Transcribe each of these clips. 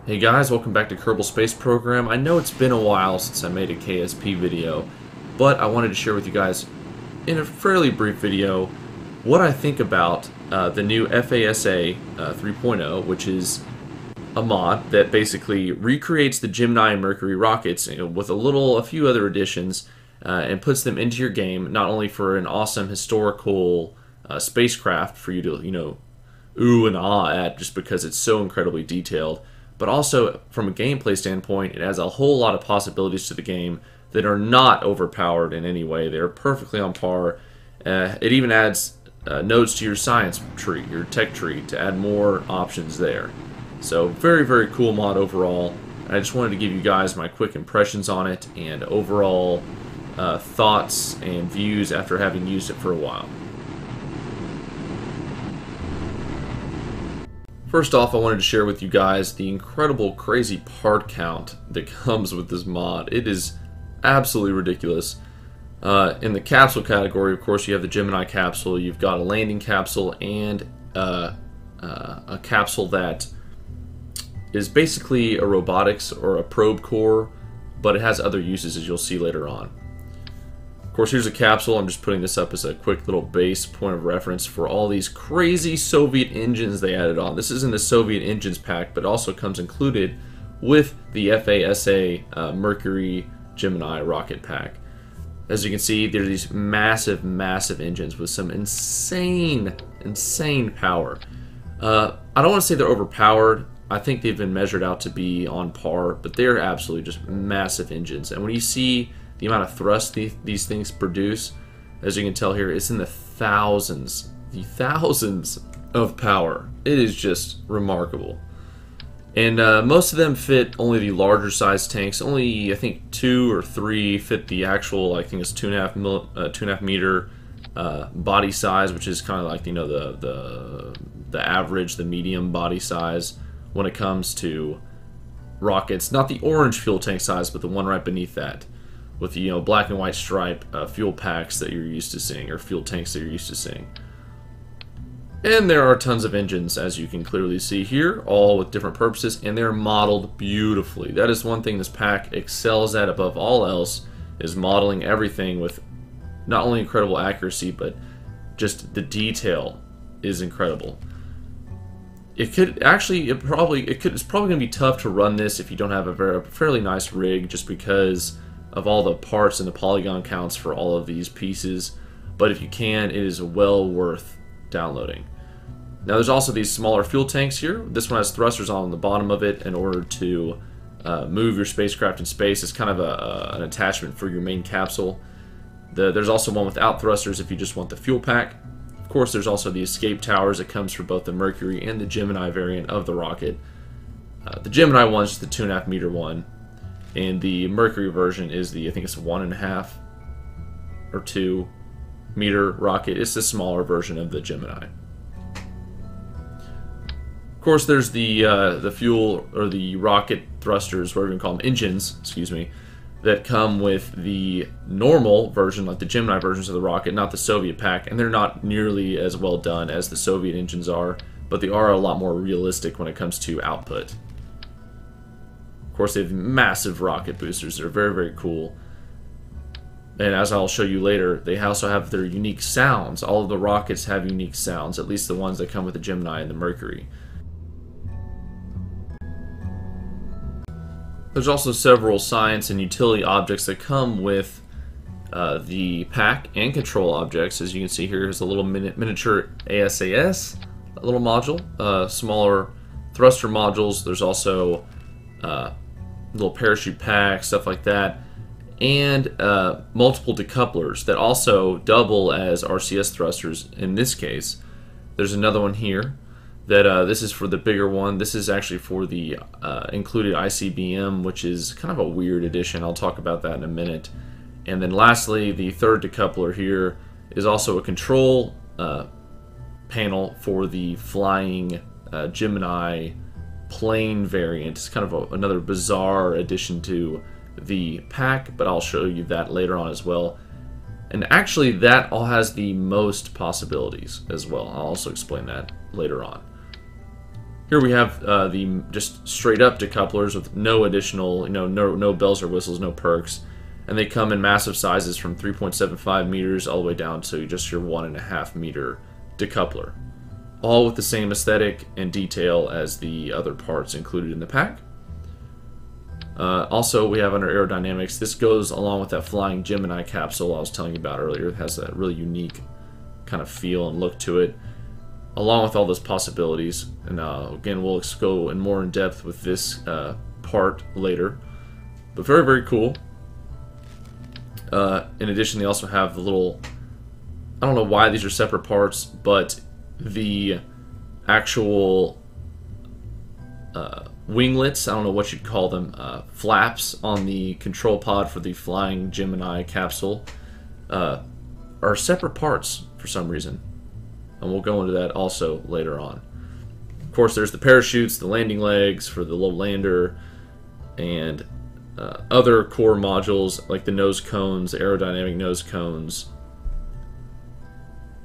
Hey guys, welcome back to Kerbal Space Program. I know it's been a while since I made a KSP video, but I wanted to share with you guys in a fairly brief video what I think about the new FASA 3.0, which is a mod that basically recreates the Gemini and Mercury rockets, with a few other additions, and puts them into your game, not only for an awesome historical spacecraft for you to, ooh and ah at just because it's so incredibly detailed, but also from a gameplay standpoint, it has a whole lot of possibilities to the game that are not overpowered in any way. They're perfectly on par. It even adds nodes to your science tree, your tech tree, to add more options there. So very, very cool mod overall. I just wanted to give you guys my quick impressions on it and overall thoughts and views after having used it for a while. First off, I wanted to share with you guys the incredible, crazy part count that comes with this mod. It is absolutely ridiculous. In the capsule category, of course, you have the Gemini capsule, you've got a landing capsule, and a capsule that is basically a robotics or a probe core, but it has other uses, as you'll see later on. Of course, here's a capsule. I'm just putting this up as a quick little base point of reference for all these crazy Soviet engines they added on. This is in the Soviet engines pack, but also comes included with the FASA Mercury Gemini Rocket pack. As you can see, there are these massive, massive engines with some insane, insane power. I don't want to say they're overpowered. I think they've been measured out to be on par, but they're absolutely just massive engines. And when you see the amount of thrust these things produce, as you can tell here, it's in the thousands of power. It is just remarkable. And most of them fit only the larger size tanks. Only, I think, 2 or 3 fit the actual, I think it's 2.5 meter body size, which is kind of like, the average, the medium body size when it comes to rockets. Not the orange fuel tank size, but the one right beneath that, with the black and white stripe fuel packs that you're used to seeing, or fuel tanks that you're used to seeing. And there are tons of engines, as you can clearly see here, all with different purposes, and they're modeled beautifully. That is one thing this pack excels at above all else, is modeling everything with not only incredible accuracy, but just the detail is incredible. It's probably going to be tough to run this if you don't have a fairly nice rig, just because of all the parts and the polygon counts for all of these pieces. But if you can, it is well worth downloading. Now there's also these smaller fuel tanks here. This one has thrusters on the bottom of it in order to move your spacecraft in space. It's kind of an attachment for your main capsule. There's also one without thrusters if you just want the fuel pack. Of course, there's also the escape towers that comes for both the Mercury and the Gemini variant of the rocket. The Gemini one is the 2.5 meter one, and the Mercury version is the, I think it's 1.5 or 2 meter rocket. It's the smaller version of the Gemini. Of course, there's the fuel or the rocket thrusters, whatever you call them, engines, excuse me, that come with the normal version, like the Gemini versions of the rocket, not the Soviet pack, and they're not nearly as well done as the Soviet engines are, but they are a lot more realistic when it comes to output. Of course, they have massive rocket boosters. They're very, very cool. And as I'll show you later, they also have their unique sounds. All of the rockets have unique sounds, at least the ones that come with the Gemini and the Mercury. There's also several science and utility objects that come with the pack, and control objects. As you can see here, here's a little miniature ASAS, a little module, smaller thruster modules. There's also little parachute packs, stuff like that, and multiple decouplers that also double as RCS thrusters in this case. There's another one here that this is for the bigger one. This is actually for the included Icbm, which is kind of a weird addition. I'll talk about that in a minute. And then lastly, the third decoupler here is also a control panel for the flying Gemini plane variant. It's kind of another bizarre addition to the pack, but I'll show you that later on as well. And actually, that all has the most possibilities as well. I'll also explain that later on. Here we have the just straight up decouplers with no additional, no bells or whistles, no perks. And they come in massive sizes from 3.75 meters all the way down to just your 1.5 meter decoupler. All with the same aesthetic and detail as the other parts included in the pack. Also, we have under Aerodynamics, this goes along with that flying Gemini capsule I was telling you about earlier. It has that really unique kind of feel and look to it, along with all those possibilities. And again, we'll go in more in depth with this part later. But very, very cool. In addition, they also have the little, I don't know why these are separate parts, but the actual winglets, I don't know what you'd call them, flaps on the control pod for the flying Gemini capsule are separate parts for some reason. And we'll go into that also later on. Of course, there's the parachutes, the landing legs for the low lander, and other core modules like the nose cones, aerodynamic nose cones,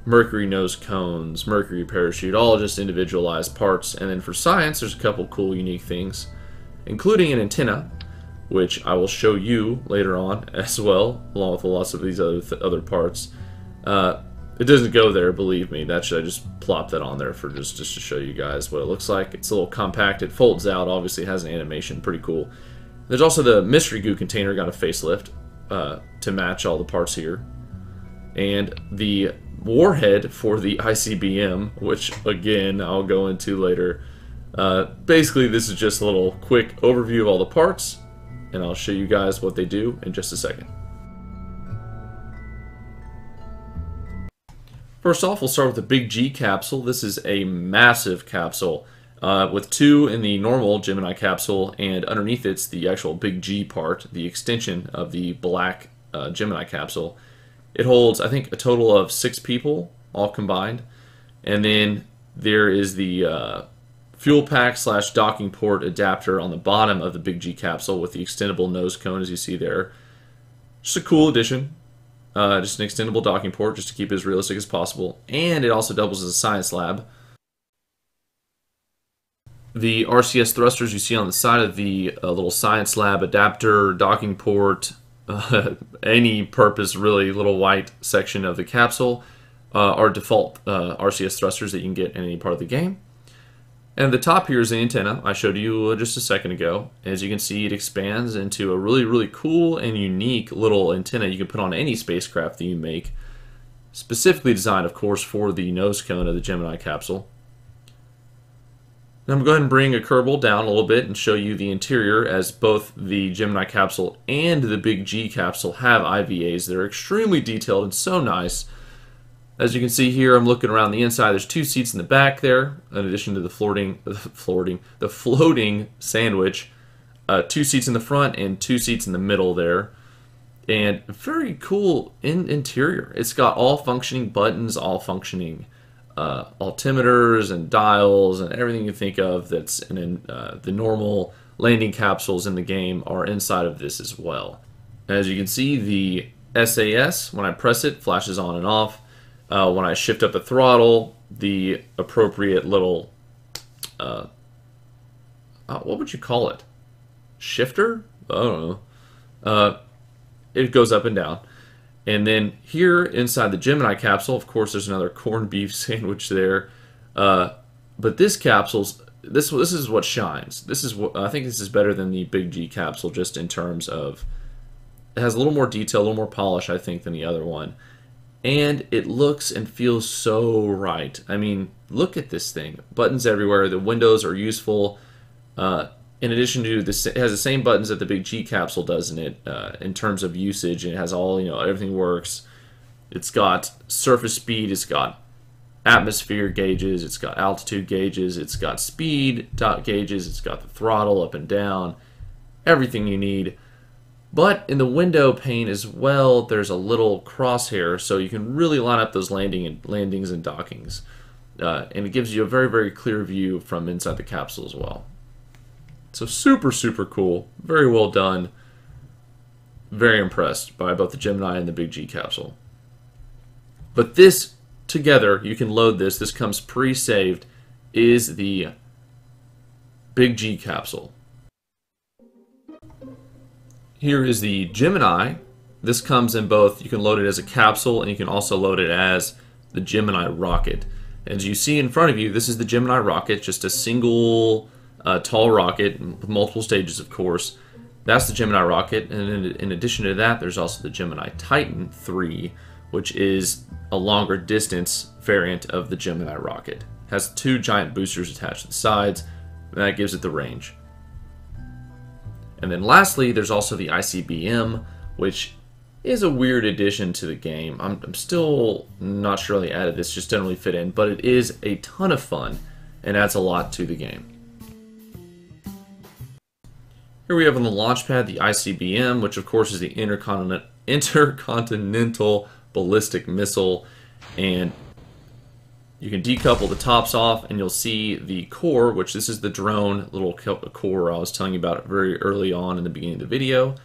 Mercury nose cones, Mercury parachute, all just individualized parts. And then for science, there's a couple cool unique things, including an antenna, which I will show you later on as well, along with lots of these other parts. It doesn't go there, believe me. I just plopped that on there for just to show you guys what it looks like. It's a little compact. It folds out. Obviously, it has an animation. Pretty cool. There's also the mystery goo container, got a facelift to match all the parts here. And the warhead for the Icbm, which again I'll go into later. Basically, this is just a little quick overview of all the parts, and I'll show you guys what they do in just a second. First off, we'll start with the big G capsule. This is a massive capsule with two in the normal Gemini capsule, and underneath it's the actual big G part, the extension of the black Gemini capsule. It holds, I think, a total of 6 people, all combined. And then there is the fuel pack / docking port adapter on the bottom of the big G capsule with the extendable nose cone, as you see there. Just a cool addition. Just an extendable docking port, just to keep it as realistic as possible. And it also doubles as a science lab. The Rcs Thrusters you see on the side of the little science lab adapter, docking port, any purpose really little white section of the capsule are default Rcs Thrusters that you can get in any part of the game. And the top here is the antenna I showed you just a second ago. As you can see, it expands into a really, really cool and unique little antenna you can put on any spacecraft that you make, specifically designed, of course, for the nose cone of the Gemini capsule. Now I'm going to go ahead and bring a Kerbal down a little bit and show you the interior, as both the Gemini capsule and the big G capsule have IVAs. They're extremely detailed and so nice. As you can see here, I'm looking around the inside. There's 2 seats in the back there, in addition to the floating sandwich. 2 seats in the front and 2 seats in the middle there. And very cool interior. It's got all functioning buttons, all functioning altimeters and dials, and everything you think of that's in the normal landing capsules in the game are inside of this as well. As you can see, the SAS, when I press it, flashes on and off. When I shift up the throttle, the appropriate little, what would you call it? Shifter? I don't know. It goes up and down. And then here inside the Gemini capsule, of course, there's another corned beef sandwich there. But this capsule's, this is what shines. This is what I think this is better than the big G capsule, just in terms of it has a little more detail, a little more polish, I think, than the other one. And it looks and feels so right. I mean, look at this thing. Buttons everywhere. The windows are useful. In addition to this, it has the same buttons that the big G capsule does in it in terms of usage. And it has all, everything works. It's got surface speed. It's got atmosphere gauges. It's got altitude gauges. It's got speed gauges. It's got the throttle up and down. Everything you need. But in the window pane as well, there's a little crosshair, so you can really line up those landings and dockings. And it gives you a very, very clear view from inside the capsule as well. So super, super cool. Very well done. Very impressed by both the Gemini and the big G capsule. But this, together, you can load this. This comes pre-saved, is the big G Capsule. Here is the Gemini. This comes in both, you can load it as a capsule and you can also load it as the Gemini Rocket. As you see in front of you, this is the Gemini Rocket, just a single tall rocket with multiple stages, of course. That's the Gemini Rocket, and in addition to that, there's also the Gemini Titan 3, which is a longer distance variant of the Gemini Rocket. It has two giant boosters attached to the sides, and that gives it the range. And then lastly, there's also the Icbm, which is a weird addition to the game. I'm still not sure they added this, just didn't really fit in, but it is a ton of fun and adds a lot to the game. Here we have on the launch pad the Icbm, which of course is the intercontinental ballistic missile, and you can decouple the tops off and you'll see the core, which this is the drone little core I was telling you about very early on in the beginning of the video,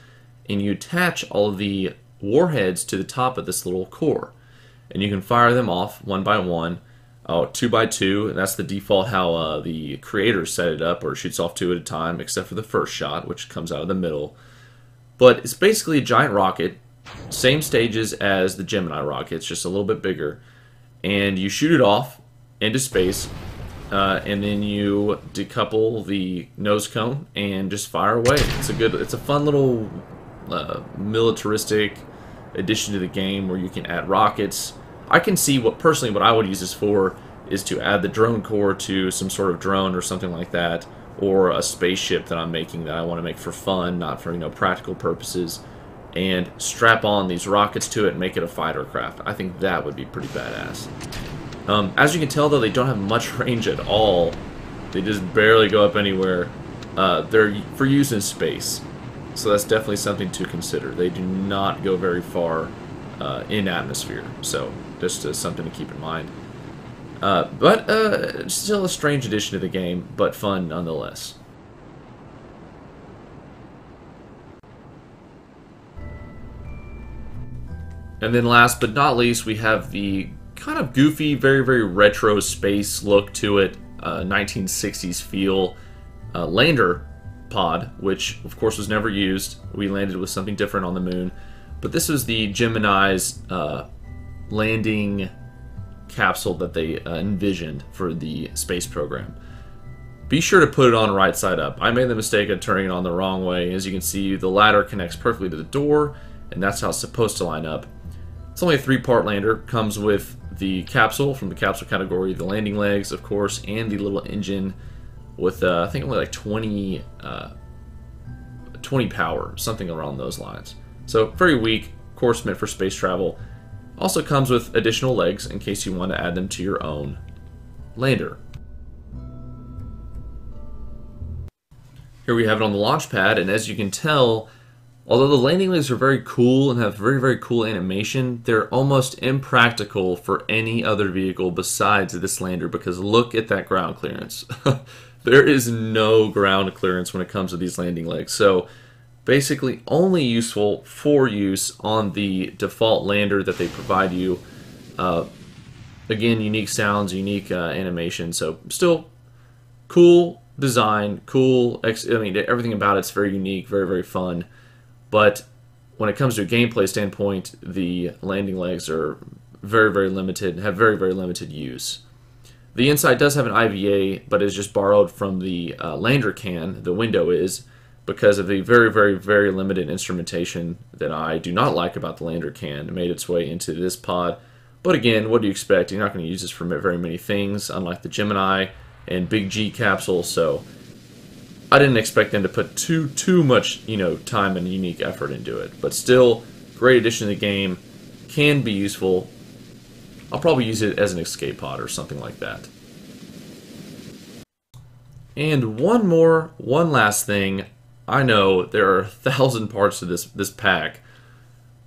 and you attach all of the warheads to the top of this little core, and you can fire them off one by one, 2 by 2, and that's the default how the creator set it up, or shoots off 2 at a time, except for the first shot, which comes out of the middle. But it's basically a giant rocket, same stages as the Gemini rocket, it's just a little bit bigger, and you shoot it off into space, and then you decouple the nose cone and just fire away. It's a fun little militaristic addition to the game where you can add rockets. I can see personally what I would use this for is to add the drone core to some sort of drone or something like that, or a spaceship that I'm making that I want to make for fun, not for practical purposes, and strap on these rockets to it and make it a fighter craft. I think that would be pretty badass. As you can tell though, they don't have much range at all. They just barely go up anywhere. They're for use in space. So that's definitely something to consider. They do not go very far in atmosphere, so just something to keep in mind. But still a strange addition to the game, but fun nonetheless. And then last but not least, we have the kind of goofy, very, very retro space look to it, 1960s feel lander pod, which of course was never used. We landed with something different on the moon, but this was the Gemini's landing capsule that they envisioned for the space program. Be sure to put it on right side up. I made the mistake of turning it on the wrong way. As you can see, the ladder connects perfectly to the door, and that's how it's supposed to line up. It's only a 3-part lander, comes with the capsule from the capsule category, the landing legs of course, and the little engine with I think only like 20 power, something around those lines. So very weak, of course meant for space travel. Also comes with additional legs in case you want to add them to your own lander. Here we have it on the launch pad, and as you can tell, although the landing legs are very cool and have very, very cool animation, they're almost impractical for any other vehicle besides this lander, because look at that ground clearance. There is no ground clearance when it comes to these landing legs. So basically only useful for use on the default lander that they provide you. Again, unique sounds, unique animation, so still cool design, cool, I mean, everything about it's very unique, very, very fun. But when it comes to a gameplay standpoint, the landing legs are very, very limited, have very, very limited use. The inside does have an IVA, but is just borrowed from the lander can, the window is, because of the very, very, very limited instrumentation that I do not like about the lander can. It made its way into this pod. But again, what do you expect? You're not going to use this for very many things, unlike the Gemini and big G Capsule, so I didn't expect them to put too much, time and unique effort into it. But still, great addition to the game, can be useful. I'll probably use it as an escape pod or something like that. And one last thing. I know there are 1,000 parts to this pack.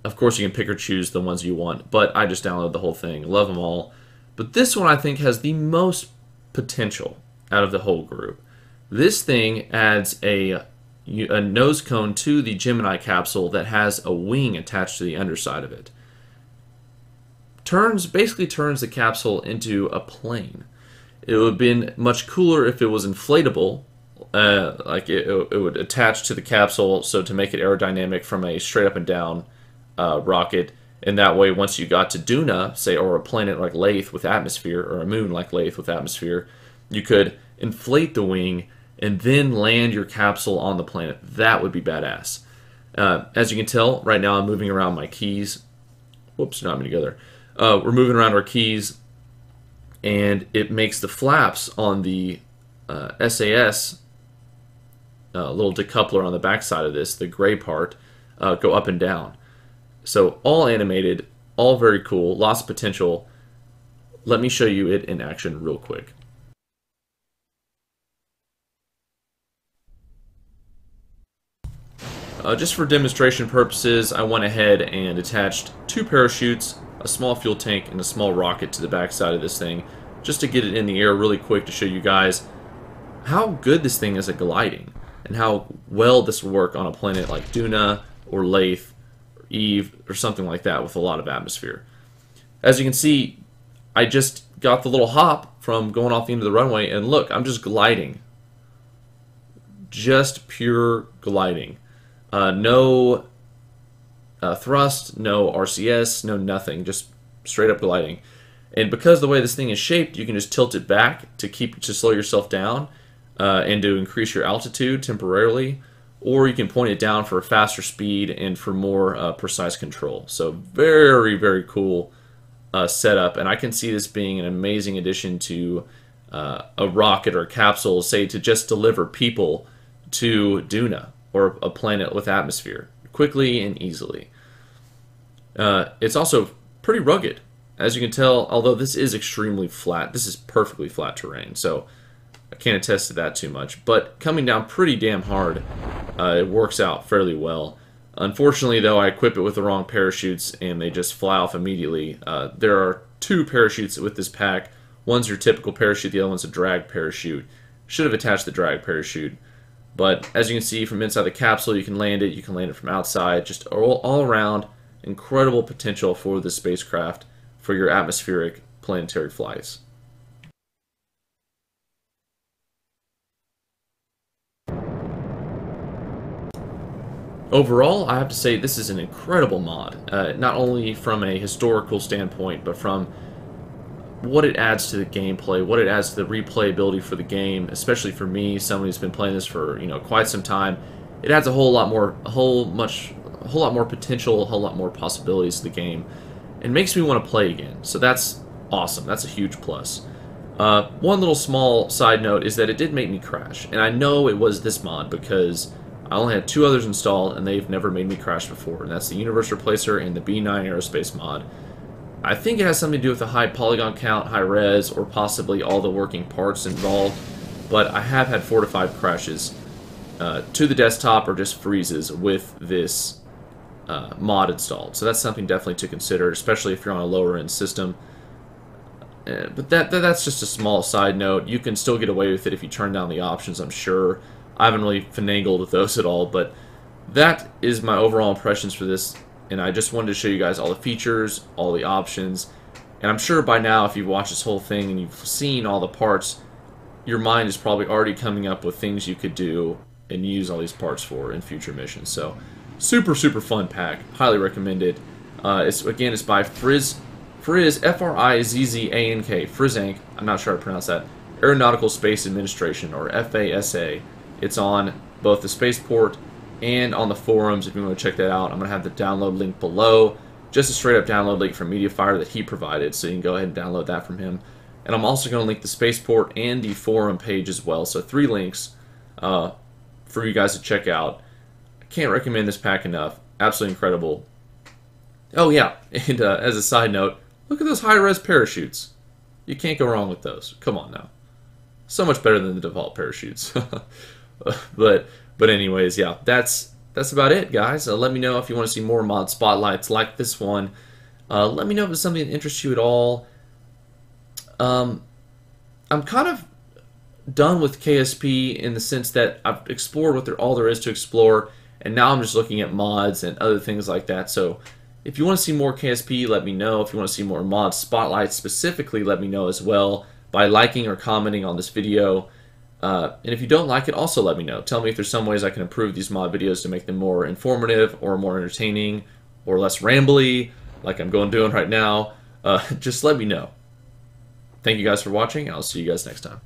Of course, you can pick or choose the ones you want, but I just downloaded the whole thing. Love them all. But this one I think has the most potential out of the whole group. This thing adds a nose cone to the Gemini capsule that has a wing attached to the underside of it. Basically turns the capsule into a plane. It would have been much cooler if it was inflatable, like it would attach to the capsule, so to make it aerodynamic from a straight up and down rocket. And that way, once you got to Duna, say, or a planet like Lathe with atmosphere, or a moon like Lathe with atmosphere, you could inflate the wing and then land your capsule on the planet. That would be badass. As you can tell, right now I'm moving around my keys. Whoops, not together. We're moving around our keys, and it makes the flaps on the SAS little decoupler on the backside of this, the gray part, go up and down. So all animated, all very cool, lots of potential. Let me show you it in action real quick. Just for demonstration purposes, I went ahead and attached 2 parachutes, a small fuel tank, and a small rocket to the backside of this thing, just to get it in the air really quick to show you guys how good this thing is at gliding, and how well this will work on a planet like Duna, or Lathe, or Eve, or something like that with a lot of atmosphere. As you can see, I just got the little hop from going off the end of the runway, and look, I'm just gliding. Just pure gliding. No thrust, no RCS, no nothing, just straight up gliding. And because the way this thing is shaped, you can just tilt it back to slow yourself down and to increase your altitude temporarily, or you can point it down for a faster speed and for more precise control. So very, very cool setup, and I can see this being an amazing addition to a rocket or a capsule, say to just deliver people to Duna, or a planet with atmosphere, quickly and easily. It's also pretty rugged. As you can tell, although this is extremely flat, this is perfectly flat terrain, so I can't attest to that too much. But coming down pretty damn hard, it works out fairly well. Unfortunately, though, I equip it with the wrong parachutes, and they just fly off immediately. There are 2 parachutes with this pack. One's your typical parachute, the other one's a drag parachute. Should have attached the drag parachute. But as you can see from inside the capsule, you can land it from outside. Just all around, incredible potential for the spacecraft for your atmospheric planetary flights. Overall, I have to say this is an incredible mod, not only from a historical standpoint, but from what it adds to the gameplay, what it adds to the replayability for the game, especially for me, someone who's been playing this for quite some time. It adds a whole lot more potential, a whole lot more possibilities to the game, and makes me want to play again. So that's awesome. That's a huge plus. One little small side note is that it did make me crash, and I know it was this mod because I only had 2 others installed, and they've never made me crash before, and that's the Universe Replacer and the B9 Aerospace mod. I think it has something to do with the high polygon count, high res, or possibly all the working parts involved, but I have had 4 to 5 crashes to the desktop or just freezes with this mod installed. So that's something definitely to consider, especially if you're on a lower end system. But that's just a small side note. You can still get away with it if you turn down the options, I'm sure. I haven't really finagled with those at all, but that is my overall impressions for this. And I just wanted to show you guys all the features, all the options. And I'm sure by now, if you've watched this whole thing and you've seen all the parts, your mind is probably already coming up with things you could do and use all these parts for in future missions. So, super, super fun pack. Highly recommend it. It's by Frizzank, F-R-I-Z-Z-A-N-K, Frizzank. I'm not sure how to pronounce that. Aeronautical Space Administration, or FASA. It's on both the spaceport and on the forums if you want to check that out. I'm going to have the download link below. Just a straight up download link from MediaFire that he provided, so you can go ahead and download that from him. And I'm also going to link the spaceport and the forum page as well. So 3 links for you guys to check out. I can't recommend this pack enough. Absolutely incredible. Oh yeah, and as a side note, look at those high-res parachutes. You can't go wrong with those. Come on now. So much better than the default parachutes. But anyways, yeah, that's about it, guys. Let me know if you want to see more mod spotlights like this one. Let me know if it's something that interests you at all. I'm kind of done with KSP in the sense that I've explored what all there is to explore, and now I'm just looking at mods and other things like that. So if you want to see more KSP, let me know. If you want to see more mod spotlights specifically, let me know as well by liking or commenting on this video. And if you don't like it, also let me know. Tell me if there's some ways I can improve these mod videos to make them more informative or more entertaining or less rambly, like I'm doing right now. Just let me know. Thank you guys for watching. I'll see you guys next time.